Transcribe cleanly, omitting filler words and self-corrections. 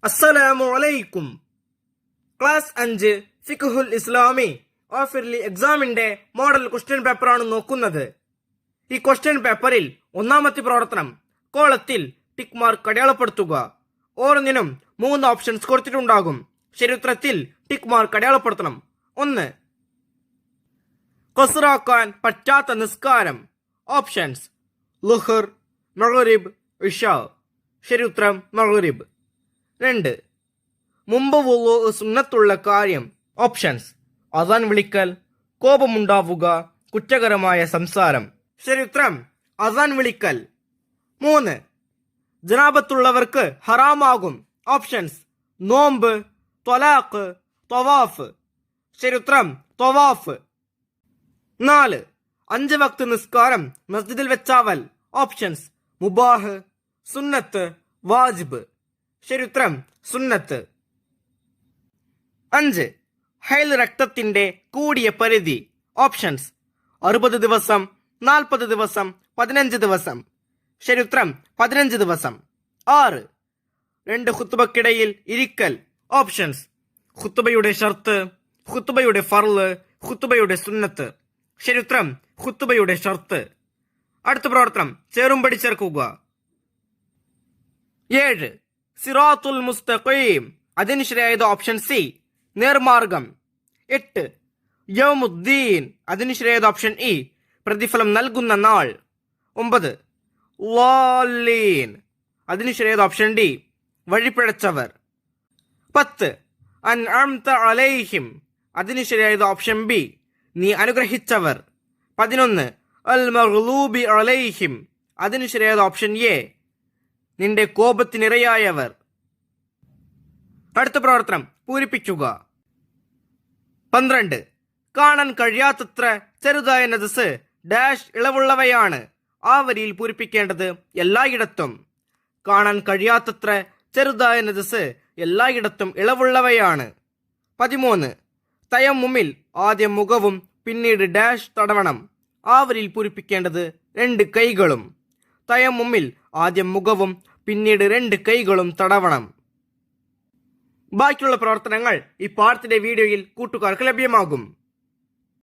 അസ്സലാമു അലൈക്കും. ക്ലാസ് 5 ഫിഖ്ഹുൽ ഇസ്ലാമി ഓഫിർലി എക്സാമിന്റെ മോഡൽ ക്വസ്റ്റ്യൻ പേപ്പറാണ് നോക്കുന്നത്. ഈ ക്വസ്റ്റ്യൻ പേപ്പറിൽ ഒന്നാമത്തെ പ്രവർത്തനം കോളത്തിൽ ടിക്ക് മാർക്ക് അടയാളപ്പെടുത്തുക. ഓരോന്നിനും 3 ഓപ്ഷൻസ് കൊടുത്തിട്ടുണ്ടാകും. ശരിയുത്തരത്തിൽ ടിക്ക് മാർക്ക് അടയാളപ്പെടുത്തണം. 1. ഖസ്റാക്കാൻ പറ്റാത്ത നിസ്കാരം. ഓപ്ഷൻസ് ളുഹർ, മഗ്രിബ്, ഇശാ. ശരിയുത്തരം മഗ്രിബ്. 2. മുമ്പ് വുളൂ സുന്നത്തുള്ള കാര്യം. ഓപ്ഷൻസ് അദാൻ വിളിക്കൽ, കോപമുണ്ടാവുക, കുറ്റകരമായ സംസാരം. ശരിയുത്തരം അദാൻ വിളിക്കൽ. 3. ജനാബത്തുള്ളവർക്ക് ഹറാമാകും. ഓപ്ഷൻസ് നോമ്പ്, ത്വലാഖ്, തവാഫ്. ശരിയുത്തരം തവാഫ്. 4. 5 വക്ത് നിസ്കാരം മസ്ജിദിൽ വെച്ചാവൽ. ഓപ്ഷൻസ് മുബാഹ്, സുന്നത്ത്, വാജിബ്. ശരിയുത്തരം സുന്നത്ത്. 5. ഹൈൽ രക്തത്തിന്റെ കൂടിയ പരിധി. ഓപ്ഷൻസ് 60 ദിവസം, 40 ദിവസം, 15 ദിവസം. ശരിയുത്തരം 15 ദിവസം. 6. 2 ഖുത്ബക്കിടയിൽ ഇരിക്കൽ. ഓപ്ഷൻസ് ഖുത്ബയുടെ ഷർത്ത്, ഖുത്ബയുടെ ഫർള്, ഖുത്ബയുടെ സുന്നത്ത്. ശരിയുത്തരം ഖുത്ബയുടെ ഷർത്ത്. അടുത്ത പ്രവർത്തനം ചേറുംപടി ചേർക്കുക. 7. സിറാത്തുൽ മുസ്തഖീം. അതിന് ശരിയായത് ഓപ്ഷൻ സി, നേർമാർഗം. 8. യൗമുദ്ദീൻ. അതിന് ശരിയായത് ഓപ്ഷൻ ഇ, പ്രതിഫലം നൽകുന്ന നാൾ. 9. ളാലീൻ. അതിന് ശരിയായത് ഓപ്ഷൻ ഡി, വഴിപിഴച്ചവർ. 10. അൻഅംത അലൈഹിം. അതിന് ശരിയായത് ഓപ്ഷൻ ബി, നീ അനുഗ്രഹിച്ചവർ. 11. അൽ മഗ്ലൂബി അലൈഹിം. അതിന് ശരിയായത് ഓപ്ഷൻ എ, നിന്റെ കോപത്തിനിരയായവർ. അടുത്ത പ്രവർത്തനം പൂരിപ്പിക്കുക. 12. കാണാൻ കഴിയാത്തത്ര ചെറുതായ നജസ് ഡാഷ് ഇളവുള്ളവയാണ്. ആ വരിയിൽ പൂരിപ്പിക്കേണ്ടത് എല്ലായിടത്തും. കാണാൻ കഴിയാത്തത്ര ചെറുതായ നജസ് എല്ലായിടത്തും ഇളവുള്ളവയാണ്. 13. തയമ്മുമിൽ ആദ്യം മുഖവും പിന്നീട് ഡാഷ് തടവണം. ആ വരിയിൽ പൂരിപ്പിക്കേണ്ടത് 2 കൈകളും. തയമ്മുമിൽ ആദ്യം മുഖവും പിന്നീട് 2 കൈകളും തടവണം. ബാക്കിയുള്ള പ്രവർത്തനങ്ങൾ ഈ പാഠത്തിന്റെ വീഡിയോയിൽ കൂട്ടുകാർക്ക് ലഭ്യമാകും.